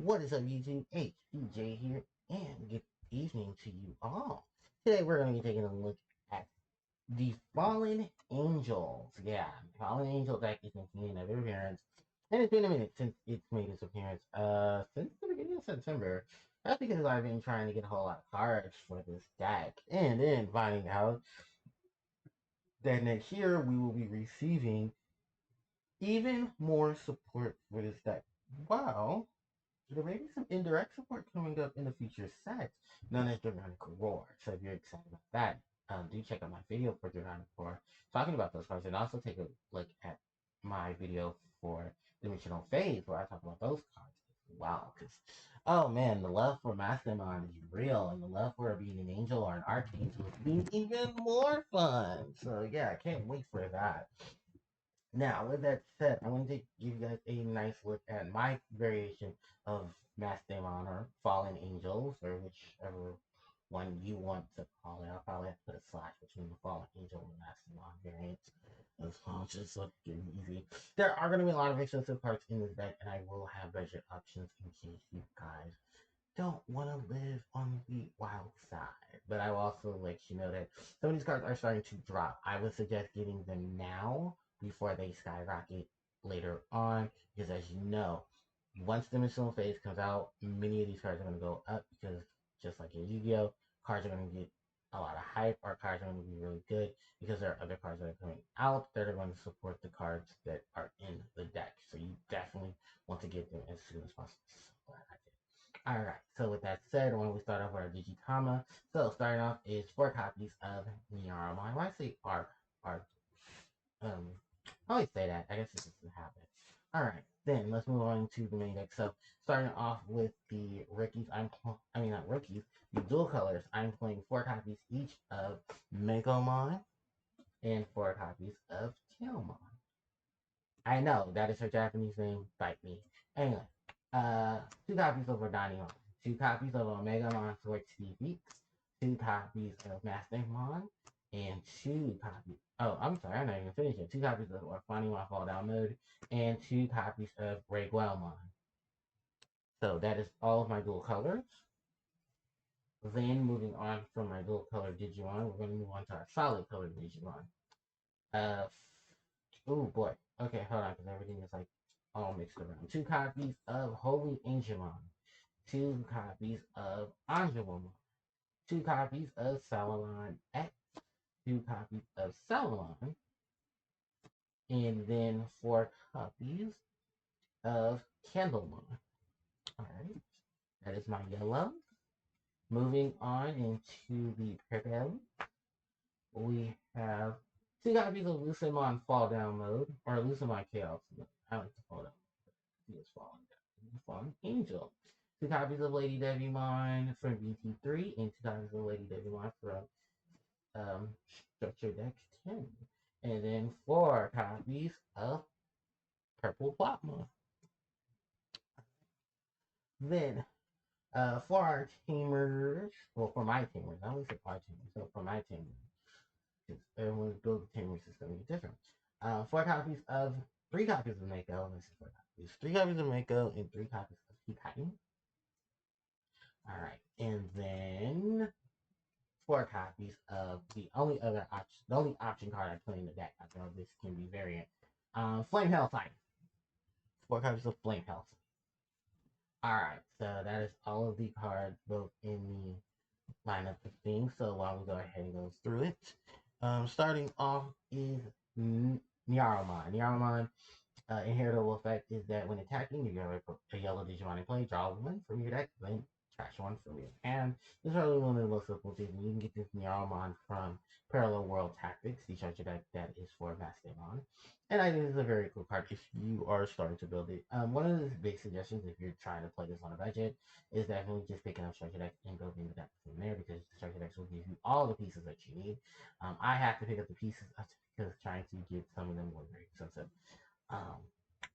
What is up, YouTube? HDJ here, and good evening to you all. Today, we're going to be taking a look at the Fallen Angels. Yeah, Fallen Angel deck is making another appearance, and it's been a minute since it's made its appearance. Since the beginning of September. That's because I've been trying to get a whole lot of cards for this deck, and then finding out that next year we will be receiving even more support for this deck. Wow. There may be some indirect support coming up in the future sets known as Draconic Roar. So if you're excited about that, do check out my video for Draconic Roar talking about those cards, and also take a look at my video for Dimensional Phase where I talk about those cards as well. Because, oh man, the love for Mastermind is real, and the love for being an angel or an archangel is being even more fun. So yeah, I can't wait for that. Now, with that said, I want to give you guys a nice look at my variation of Mass Demon or Fallen Angels, or whichever one you want to call it. I'll probably have to put a slash between the Fallen Angel and the Mass Demon variant as well, just so it's easy. There are going to be a lot of expensive parts in this deck, and I will have budget options in case you guys don't want to live on the wild side. But I will also let you know that some of these cards are starting to drop. I would suggest getting them now before they skyrocket later on, because as you know, once Dimensional Phase comes out, many of these cards are going to go up because just like in Yu-Gi-Oh, cards are going to get a lot of hype, or cards are going to be really good because there are other cards that are coming out that are going to support the cards that are in the deck. So you definitely want to get them as soon as possible. So glad I did. Alright, so with that said, when we start off with our Digitama, so starting off is 4 copies of Niaromon. Why I say art, um, I always say that. I guess it's just a habit. Alright, then let's move on to the main deck. So, starting off with the rookies, I mean, not rookies, the dual colors. I'm playing 4 copies each of Megomon and 4 copies of Tailmon. I know, that is her Japanese name. Bite me. Anyway, 2 copies of Ordanion, 2 copies of Omegamon Sword Beaks, 2 copies of Mastermon, and 2 copies. Oh, I'm sorry, I'm not even finished yet. 2 copies of Orphanimon Fall Down Mode, and 2 copies of Reguelmon. So that is all of my dual colors. Then moving on from my dual color Digimon, we're going to move on to our solid color Digimon. Uh, oh boy. Okay, hold on, because everything is like all mixed around. 2 copies of Holy Angemon. 2 copies of Angelomon. 2 copies of Salamon X. 2 copies of Salamon. And then 4 copies of Candlemon. Alright, that is my yellow. Moving on into the purple, we have 2 copies of Lucemon Fall Down Mode, or Lucemon Chaos Mode. I like to fall down. He is falling down. Fallen Angel. 2 copies of Lady Devimon from BT3, and 2 copies of Lady Devimon from Structure Deck 10. And then 4 copies of Purple Plotma. Then, for our tamers, well, for my tamers, I always say our tamers, so for my tamers, because everyone's build tamers is going to be different. 3 copies of Mako, this is 4 copies, 3 copies of Mako, and 3 copies of Hikaru. Alright, and then 4 copies of the only option card I play in the deck. I know this can be variant. Flame Hellfire. 4 copies of Flame Hellfire. Alright, so that is all of the cards both in the lineup of things. So while we go ahead and go through it, starting off is Nyaromon. Nyaromon inheritable effect is that when attacking, you have a yellow Digimon in play, draw 1 from your deck, then trash 1 from your hand. This is really one of the most simple things. You can get this Nyaromon from Parallel World Tactics, the charger deck that is for Mastemon. And I think this is a very cool card if you are starting to build it. One of the big suggestions if you're trying to play this on a budget is definitely just picking up Structure Deck and building the deck from there, because Structure Decks will give you all the pieces that you need. I have to pick up the pieces because trying to get some of them were very expensive. Um,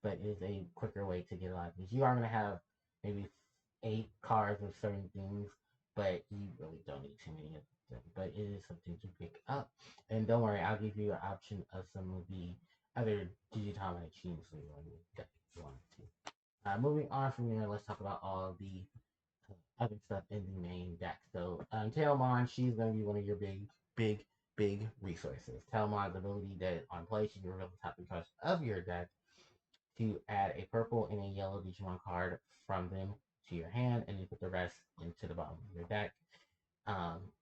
but it is a quicker way to get a lot of things. You are going to have maybe 8 cards of certain things, but you really don't need too many of them. But it is something to pick up. And don't worry, I'll give you an option of some of the other Digitama that you usually run if you want to. Moving on from there, let's talk about all the other stuff in the main deck. So, Tailmon, she's going to be one of your big, big resources. Tailmon's ability that on play, she can reveal the top three cards of your deck to add a purple and a yellow Digimon card from them to your hand, and you put the rest into the bottom of your deck.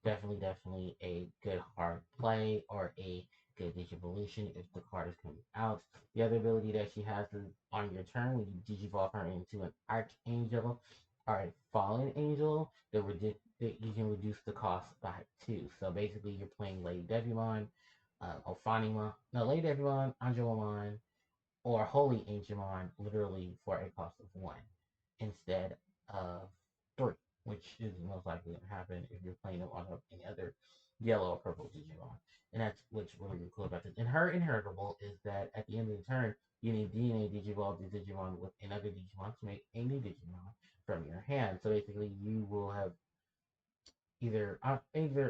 Definitely a good hard play or a good Digivolution if the card is coming out. The other ability that she has is on your turn when you Digivolve her into an Archangel or a Fallen Angel, that you can reduce the cost by 2. So basically, you're playing Lady Devimon, Ophanima, no, Lady Devimon, Angelomon, or Holy Angemon literally for a cost of 1 instead of 3, which is most likely going to happen if you're playing them on any other yellow or purple Digimon. And that's what's really cool about this. And her inheritable is that at the end of the turn, you need DNA Digivolve the Digimon with another Digimon to make a new Digimon from your hand. So basically, you will have either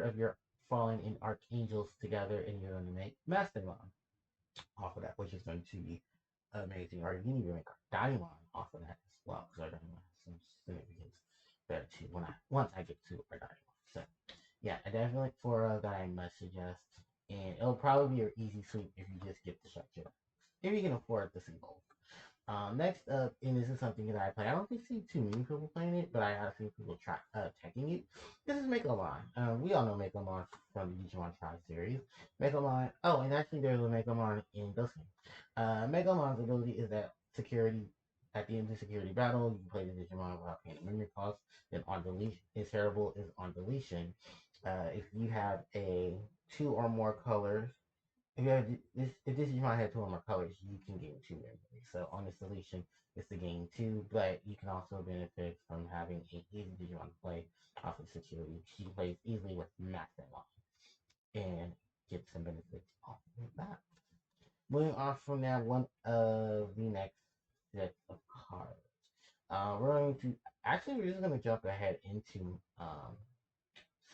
of your Fallen and Archangels together, and you're going to make Mastodon off of that, which is going to be amazing. Or you can even make a Daimon off of that as well, because our Daimon has some significance there too. Once I get to our Daimon, so yeah, I definitely for that I must suggest, and it'll probably be your easy sweep if you just get the structure, if you can afford the single. Next up, and this is something that I play. I don't see too many people playing it, but I have seen people try checking it. This is Megalon. We all know Megalon from the Digimon Tri series. Megalon. Oh, and actually, there's a Megalon in Dustin. Megalon's ability is that security. At the end of the security battle, you can play the Digimon without paying a memory cost. Then on deletion, his terrible is on deletion. If you have a 2 or more colors, if you have this, if this Digimon had 2 or more colors, you can gain 2 memories. So on this deletion, it's the gain 2, but you can also benefit from having a easy Digimon to play off of security. She plays easily with Master Line and get some benefits off of that. Moving on from that, one of the next set of cards. We're going to we're just going to jump ahead into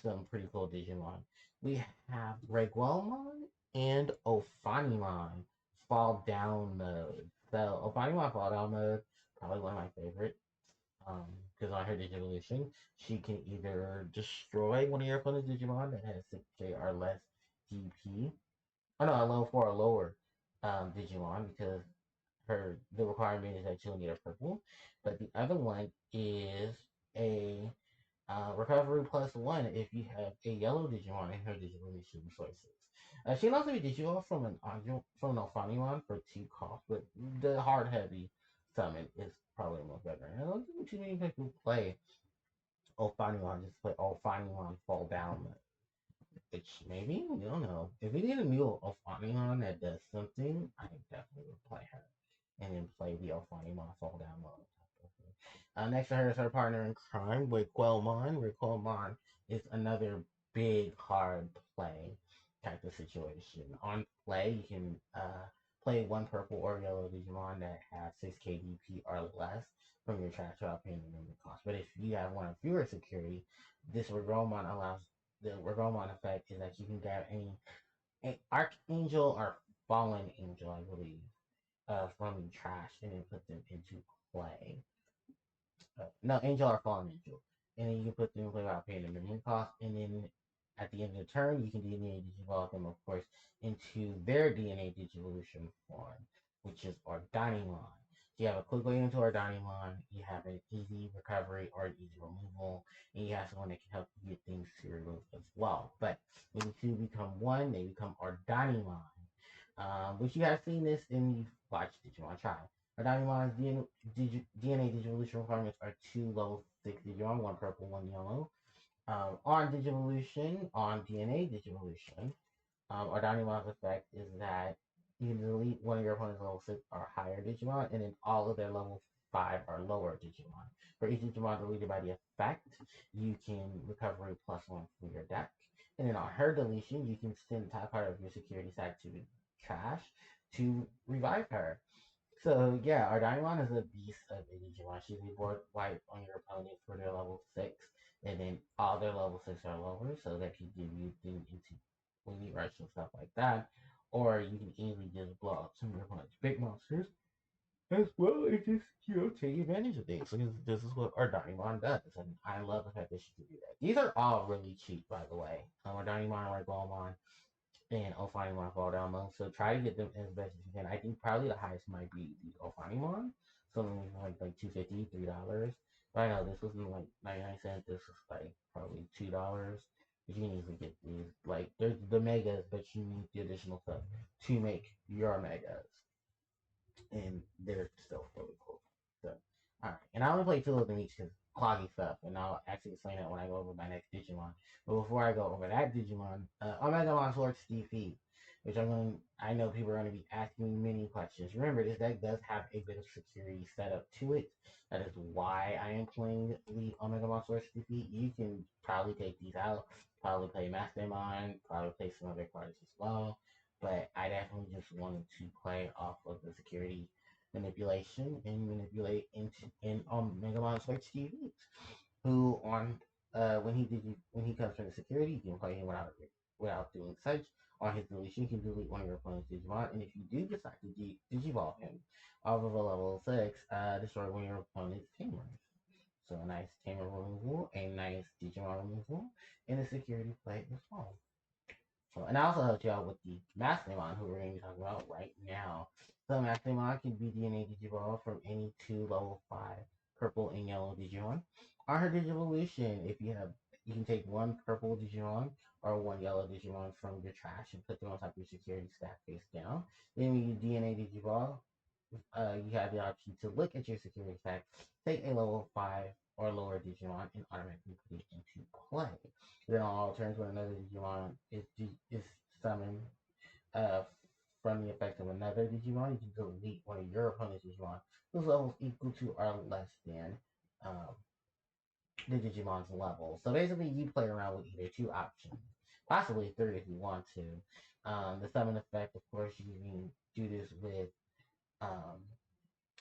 some pretty cool Digimon. We have Reguelmon and Ophanimon Fall Down mode. So Ophanimon Fall Down mode, probably one of my favorites. Because on her Digivolution, she can either destroy one of your opponent's Digimon that has 6K or less GP. Oh no, a level 4 or lower Digimon, because the requirement is that you'll need a purple. But the other one is a recovery +1 if you have a yellow Digimon in her Digivolution resources. She can also be Digivolved from an Ophanimon for 2 cost, but the hard heavy summon is probably more better. I don't think too many people play Ophanimon, just play Ophanimon Fall Down. Which maybe, I don't know. If we need a new Ophanimon that does something, I definitely would play her. And then play the Ophanimon Fall Down mode. Next to her is her partner in crime, Requelmon. Requelmon is another big hard play type of situation. On play, you can play 1 purple or yellow Digimon that has 6k DP or less from your trash without paying the minimum cost. But if you have 1 or fewer security, this Requelmon allows the Requelmon effect is that you can grab any Archangel or Fallen Angel, I believe, from the trash and then put them into play. No, Angel or Fallen Angel. And then you can put them in play without paying the minimum cost. And then at the end of the turn, you can DNA Digivolve them, of course, into their DNA Digivolution form, which is Ordinimon. So you have a quick way into Ordinimon, you have an easy recovery or an easy removal, and you have someone that can help you get things to remove as well. But when the two become one, they become Ordinimon. Which you have seen this in the Watch Digimon Tri. Ordimon's DNA Digivolution requirements are 2 level 6 Digimon, 1 purple, 1 yellow. On Digivolution, on DNA Digivolution, Ordimon's effect is that you can delete one of your opponent's level 6 or higher Digimon, and then all of their level 5 or lower Digimon. For each Digimon deleted by the effect, you can recover a +1 from your deck. And then on her deletion, you can send the top part of your security stack to the trash to revive her. So yeah, our Daimon is a beast of a Digimon. She's a board wipe on your opponent for their level 6, and then all their level 6 are lower, so that can give you things into when you rush and stuff like that. Or you can easily just blow up some of your opponent's big monsters as well as just, take advantage of things. So this is what our Ardanimon does, and I love the fact that she can do that. These are all really cheap, by the way. Ardanimon, Ragomon, and Ophanimon Fall Down Monk. So try to get them as best as you can. I think probably the highest might be the Ophanimon. Something like $2.50, $3. But I know this wasn't like 99 cents. This was like probably $2. But you can easily get these. Like there's the megas, but you need the additional stuff to make your megas. And they're still really cool. So alright. And I only play two of them each because cloggy stuff, and I'll actually explain that when I go over my next Digimon. But before I go over that Digimon, Omegamon Sword Defeat, which I know people are gonna be asking me many questions. Remember, this deck does have a bit of security set up to it. That is why I am playing the Omegamon Sword Defeat. You can probably take these out, probably play Mastermind, probably play some other cards as well. But I definitely just wanted to play off of the security manipulation and manipulate into in Megamon Switch TVs. Who on when he comes from the security, you can play him without doing such. On his deletion, you can delete one of your opponent's Digimon, and if you do decide to Digivolve him off of a level 6, destroy one of your opponent's Tamers. So a nice Tamer removal, a nice Digimon removal, and a security play as well. So, and I also helped you out with the Mastemon, who we're going to be talking about right now. So Mastemon can be DNA Digivolve from any two level 5 purple and yellow Digimon. On her Digivolution, you can take one purple Digimon or one yellow Digimon from your trash and put them on top of your security stack face down. Then when you DNA Digivolve, you have the option to look at your security stack, take a level 5 or lower Digimon, and automatically put it into play. Then on all turns, when another Digimon is summoned uh, from the effect of another Digimon, you can delete one of your opponent's Digimon whose levels equal to or less than um, the Digimon's level. So basically, you play around with either two options, possibly three if you want to. The summon effect, of course, you can do this with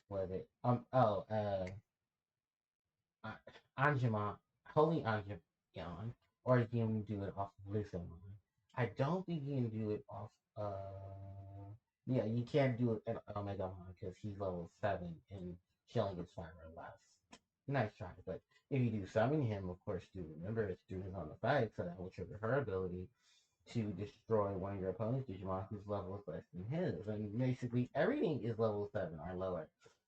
what is it? Anjumon, Holy Anjumon, or you can do it off of Lucamon. I don't think you can do it off. Yeah, you can't do it at Omegamon because he's level 7 and she only gets 5 or less. Nice try, but if you do summon him, of course, do remember it's doing his on the fight, so that will trigger her ability to destroy one of your opponent's Digimon whose level is less than his. And basically, everything is level 7 or lower.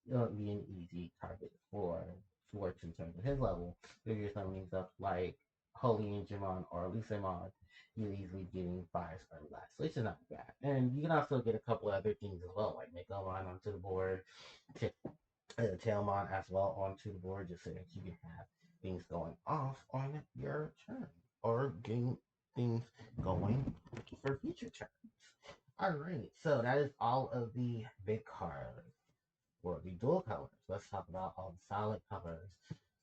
It'll be an easy target for Schwartz in terms of his level. If you're summoning stuff like Holy Angemon or Lucemon, you're easily getting 5s or less, which is not bad. And you can also get a couple other things as well, like Megalon onto the board, Tailmon as well onto the board, just so that you can have things going off on your turn or getting things going for future turns. Alright, so that is all of the big cards for the dual colors. Let's talk about all the solid colors.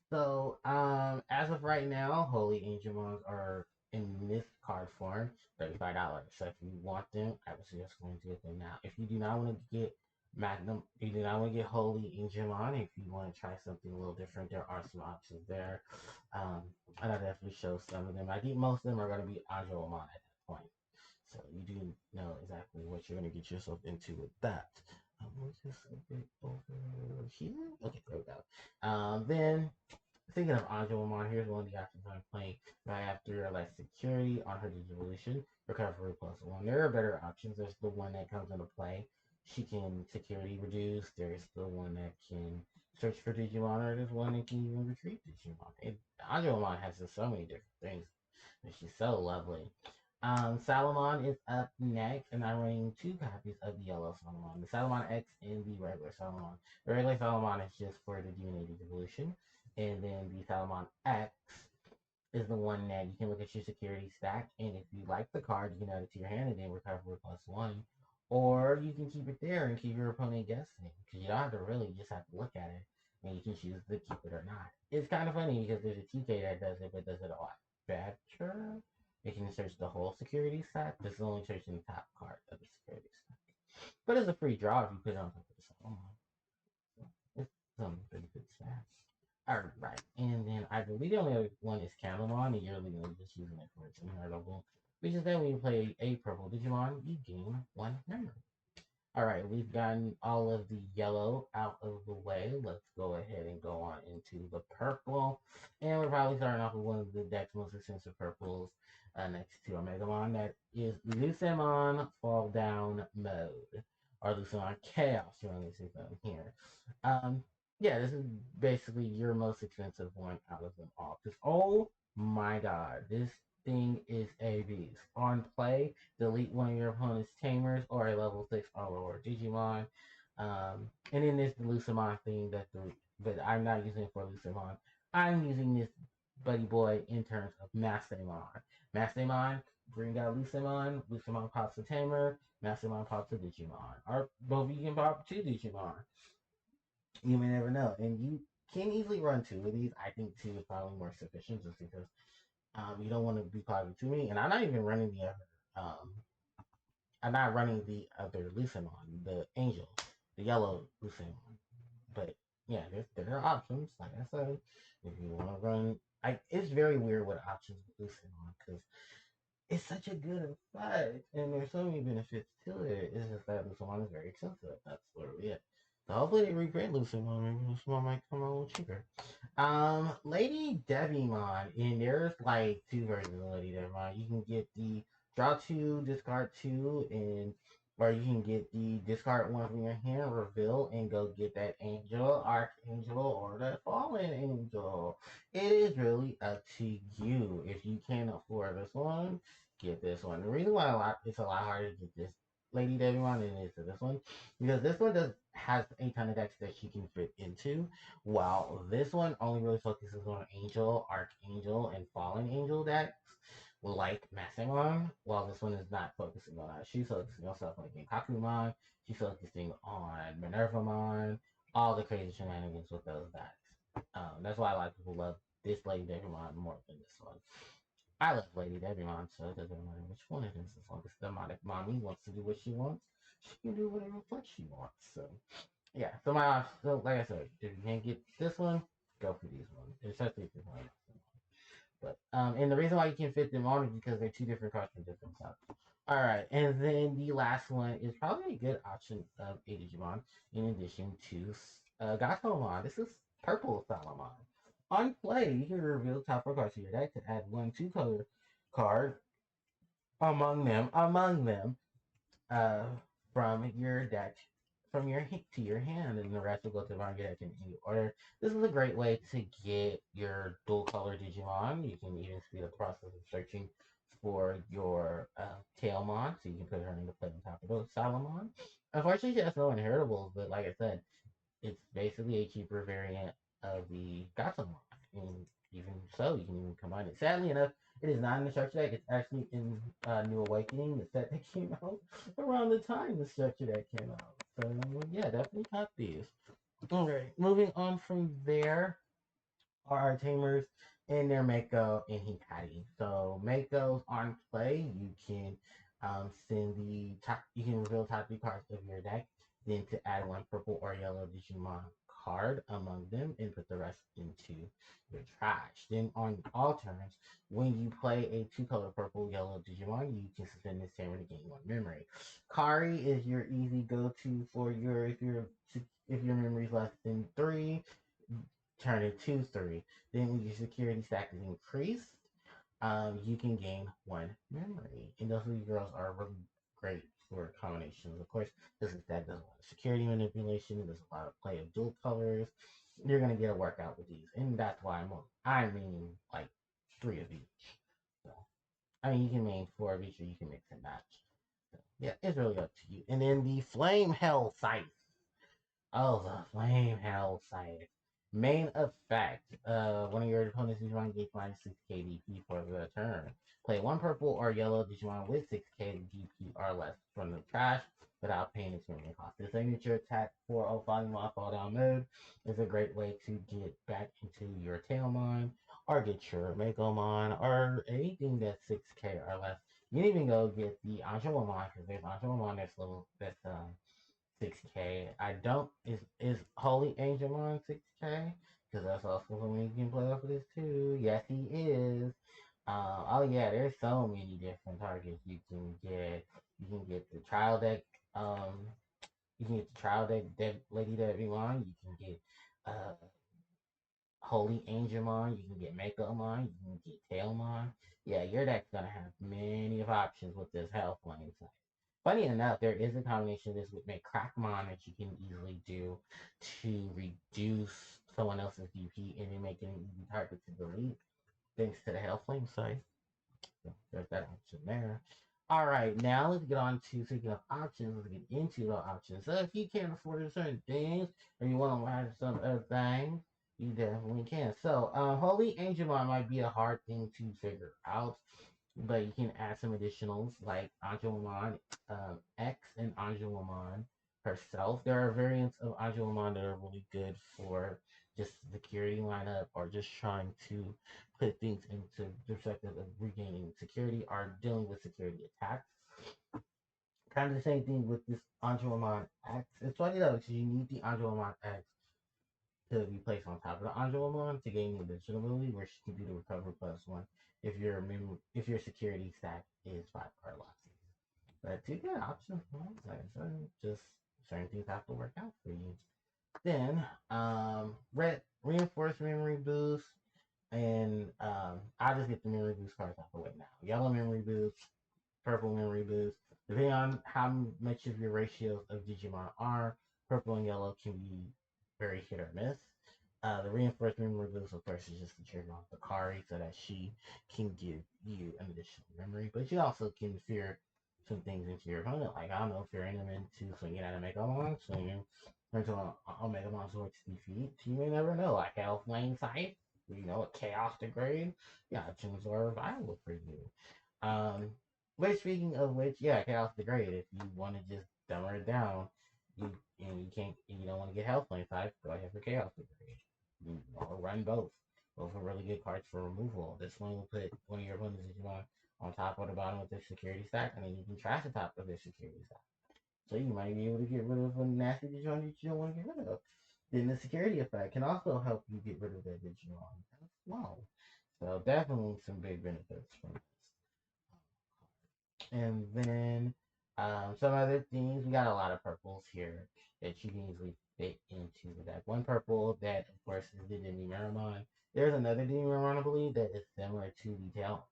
So, as of right now, Holy Angemons are in this card form, $35. So if you want them, I would suggest going to get them now. If you do not want to get Magnum, if you do not want to get Holy Angemon, if you want to try something a little different, there are some options there. And I definitely show some of them. I think most of them are going to be Angelomon at that point. So you do know exactly what you're going to get yourself into with that. What's this a bit over here? Okay, there we go. Then speaking of Angelomon, here's one of the options I'm playing. I have 3 or less security on her Digivolution, recovery +1. There are better options. There's the one that comes into play. She can security reduce. There's the one that can search for Digimon, or there's one that can even retrieve Digimon. Angelomon has just so many different things. And she's so lovely. Salamon is up next, and I'm running 2 copies of the yellow Salamon. The Salamon X and the regular Salamon. The regular Salamon is just for the DNA Evolution, and then the Salamon X is the one that you can look at your security stack, and if you like the card, you can add it to your hand and then recover +1. Or you can keep it there and keep your opponent guessing, because you don't have to really, you just have to look at it, and you can choose to keep it or not. It's kind of funny because there's a TK that does it, but does it a lot better. It can search the whole security stack. This is only searching the top card of the security stack. But it's a free draw if you put it on top of the Salamon. So it's some pretty good stats. Alright, and then I believe the only other one is Calamon, and you're legally just using it for its inheritable. Which is that when you play a purple Digimon, you gain 1 memory. Alright, we've gotten all of the yellow out of the way. Let's go ahead and go on into the purple. And we're probably starting off with one of the deck's most expensive purples next to Omegamon. That is Lucemon Fall Down Mode. Or Lucemon Chaos, you want to see them here. Um, yeah, this is basically your most expensive one out of them all. Because, oh my god, this thing is a beast. On play, delete one of your opponent's tamers or a level 6 or lower Digimon. And then there's the Lucemon thing but I'm not using it for Lucemon. I'm using this buddy boy in terms of Mastemon. Mastemon, bring out Lucemon. Lucemon pops a tamer. Mastemon pops a Digimon. Or both of you can pop two Digimon. You may never know. And you can easily run two of these. I think two is probably more sufficient just because you don't want to be clogging too many. And I'm not even running the other I'm not running the other Lucemon, the Angel, the yellow Lucemon. But yeah, there are options. Like I said, if you want to run, it's very weird with options with Lucemon because it's such a good effect, and there's so many benefits to it. It's just that Lucemon is very expensive. That's literally it. So hopefully they reprint Lucemon. Maybe Lucemon might come out a little cheaper. Lady Devimon, and there's like two versions of Lady Devimon. You can get the draw two, discard two, and or you can get the discard one from your hand, reveal, and go get that angel, archangel, or that fallen angel. It is really up to you. If you can't afford this one, get this one. The reason why it's a lot harder to get this Lady Devimon than it is to this one, because this one has a ton of decks that she can fit into. While this one only really focuses on Angel, Archangel, and Fallen Angel decks, like Massimon, while this one is not focusing on that. She's focusing on stuff like Kakumon, she's focusing on Minervamon, all the crazy shenanigans with those decks. That's why a lot of people love this Lady Devimon more than this one. I love Lady Devimon, so it doesn't matter which one it is. As long as the demonic mommy wants to do what she wants, she can do whatever the fuck she wants. So yeah, so like I said, if you can't get this one, go for these ones, especially if you're playing them. But and the reason why you can fit them on is because they're two different cards from different sets. All right, and then the last one is probably a good option of a Digimon in addition to Gatomon. This is Purple Salamon. On play, you can reveal top four cards to your deck to add one two-color card among them uh, from your deck, from your to your hand, and the rest will go to the Von deck in any order. This is a great way to get your dual color Digimon. You can even speed up the process of searching for your Tailmon, so you can put her into play on top of those Salamon. Unfortunately, she has no inheritables, but like I said, it's basically a cheaper variant of the Gatomon. And even so, you can even combine it. Sadly enough, it is not in the structure deck. It's actually in New Awakening, the set that came out around the time the structure deck came out. So yeah, definitely cop these. Alright, moving on from there are our tamers and their Mako and Hikari. So Mako's on play, you can send the top you can reveal top three cards of your deck, then to add one purple or yellow Digimon card among them and put the rest into your trash. Then on all turns, when you play a two-color purple yellow Digimon, you can suspend this tamer to gain one memory. Kari is your easy go-to for your if your memory is less than three, turn it to three. Then when your security stack is increased, you can gain one memory. And those three girls are really great for combinations. Of course, this is that does a lot of security manipulation. There's a lot of play of dual colors. You're gonna get a workout with these, and that's why I mean like three of each. So I mean you can main four of each, or you can mix and match. So, yeah, it's really up to you. And then the Flame Hell Scythe. Oh, the Flame Hell Scythe. Main effect. One of your opponent's Digimon gains minus 6k DP for the turn. Play one purple or yellow Digimon with 6k DP or less from the trash without paying its memory cost. The signature attack for Ophanimon Fall Down mode is a great way to get back into your Tailmon or get your Megomon or anything that's 6k or less. You can even go get the Anjouamon because there's Anjouamon that's 6k. I don't is Holy Angel on 6k? Because that's also something you can play off of this too. Yes, he is. Oh yeah, there's so many different targets you can get. You can get the trial deck. You can get the Trial Lady Devimon. You can get Holy Angelmon. You can get Makeomon. You can get Tailmon. Yeah, your deck's gonna have many of options with this Hellflame type. Funny enough, there is a combination of this with Crackmon that you can easily do to reduce someone else's DP and then make it an easy target to delete, thanks to the Hellflame side. So there's that option there. All right, now let's get on to speaking of options. Let's get into the options. So if you can't afford certain things or you want to learn some other things, you definitely can. So Holy Angelmon might be a hard thing to figure out, but you can add some additionals like Angelmon X and Angelmon herself. There are variants of Angelmon that are really good for just security lineup or just trying to put things into perspective of regaining security or dealing with security attacks. Kind of the same thing with this Angelmon X. It's funny though, because you need the Angelmon X to be placed on top of the Angelmon to gain the additional ability, where she can do the recover +1 if your security stack is 5 card losses. But two good options. Like I said, just certain things have to work out for you. Then, red reinforced memory boost, and I'll just get the memory boost cards out the way now. Yellow memory boost, purple memory boost. Depending on how much of your ratios of Digimon are, purple and yellow can be very hit or miss. The reinforced memory boost, of course, is just to trigger on Bakari so that she can give you an additional memory. But you also can fear some things into your opponent. Like, I don't know, if you're in them into swinging at a Megamon, swinging into a Megamon Sword to defeat, you may never know. Like, Hellflame Scythe, a Chaos Degrade, yeah, options are viable for you. Um, but speaking of which, yeah, Chaos Degrade, if you want to just dumber it down, you and you can't, you don't want to get Hellflame type, go ahead for Chaos Degrade. Or run both. Both are really good cards for removal. This one will put one of your opponents Digimon on top or the bottom of their security stack, and then you can trash the top of their security stack. So you might be able to get rid of a nasty Digimon that you don't want to get rid of. Then the security effect can also help you get rid of that Digimon as well. So definitely some big benefits from this. And then some other things. We got a lot of purples here that you can easily fit into the deck. One purple that, of course, is the Demiramon. There's another Demiramon, I believe, that is similar to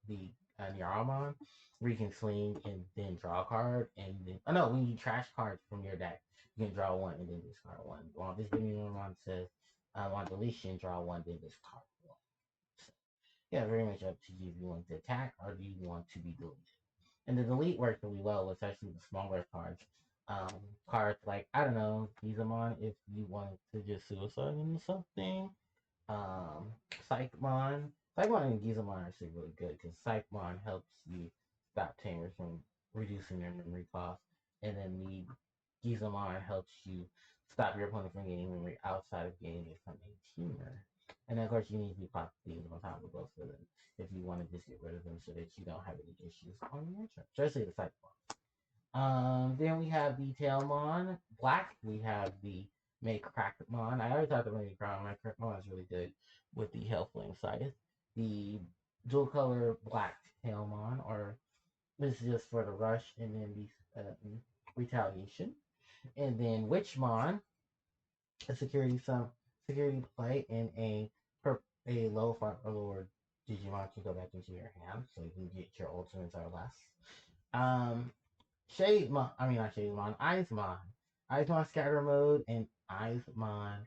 the Niramon, where you can swing and then draw a card. And then, oh no, when you trash cards from your deck, you can draw one and then discard one. While this Demiramon says, on deletion, draw one, then discard one. So, yeah, very much up to you if you want to attack or do you want to be deleted. And the delete works really well, especially the smaller cards. Um, Cards like, I don't know, Gizamon, if you wanted to just suicide into something. Um, Psychmon. Psychmon and Gizamon are actually really good because Psychmon helps you stop tamers from reducing their memory cost. And then the Gizamon helps you stop your opponent from gaining memory outside of gaining it from a teamer. And then, of course, you need to pop these on top of both of them if you want to just get rid of them so that you don't have any issues on your turn, especially the Cyclone. Then we have the Tailmon Black. We have the Make Crackmon. I already talked about Make Crackmon is really good with the Hellflame Scythe. The dual color Black Tailmon, or this is just for the rush, and then the retaliation. And then Witchmon, a security play, and a low front or lower Digimon can go back into your hand, so you can get your ultimates or less. Um, not Shademon, Icemon. Icemon Scatter Mode and Icemon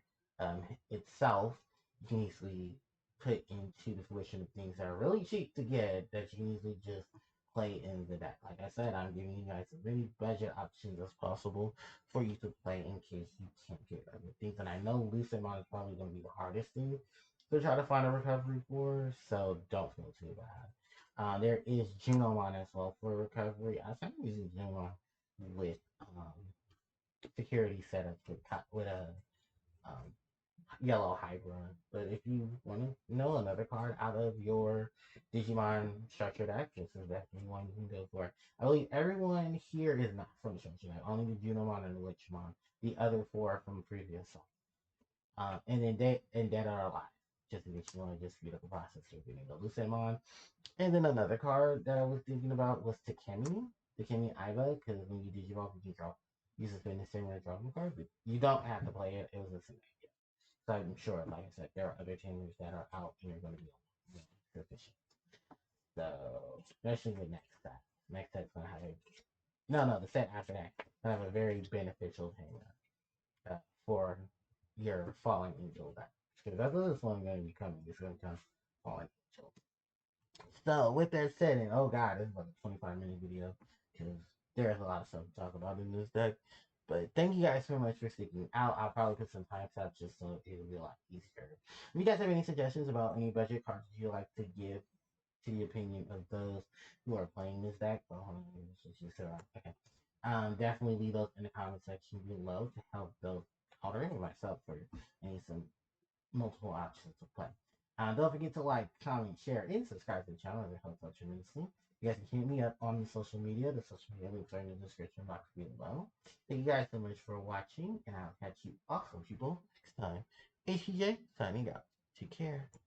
itself, you can easily put into the fruition of things that are really cheap to get that you can easily just play in the deck. Like I said, I'm giving you guys as many budget options as possible for you to play in case you can't get other things. And I know Lucemon is probably going to be the hardest thing to try to find a recovery for, so don't feel too bad. There is Junimon as well for recovery. I think I'm using Junimon with security setups with a um, yellow Hydra. But if you want to know another card out of your Digimon structure deck, this is definitely one you can go for. I believe everyone here is not from the structure deck. Only the Junimon and the Witchmon. The other four are from previous songs. And then Dead are Alive. Just in case you want to just speed up the process of getting the Lucemon. And then another card that I was thinking about was Takemi. Takemi Aiba, because when you Digivolve, you can draw use a spin the similar drawing card, but you don't have to play it. It was a scenario. So I'm sure, like I said, there are other chambers that are out and you're going to be sufficient. So, especially with next set. Next set's going to have a. No, the set after that going to have a very beneficial chamber for your Fallen Angel deck. Because that's what this one going to be coming. It's going to come Fallen Angel. So, with that said, and oh god, this is like a 25-minute video because there's a lot of stuff to talk about in this deck. But thank you guys so much for sticking out. I'll probably put some time steps just so it'll be a lot easier. If you guys have any suggestions about any budget cards you'd like to give to the opinion of those who are playing this deck, okay. Definitely leave those in the comment section below to help those counter myself for any some multiple options to play. Don't forget to like, comment, share, and subscribe to the channel. It helps out tremendously. You guys can hit me up on the social media. The social media links are in the description box below. Thank you guys so much for watching, and I'll catch you awesome people next time. HPJ signing out. Take care.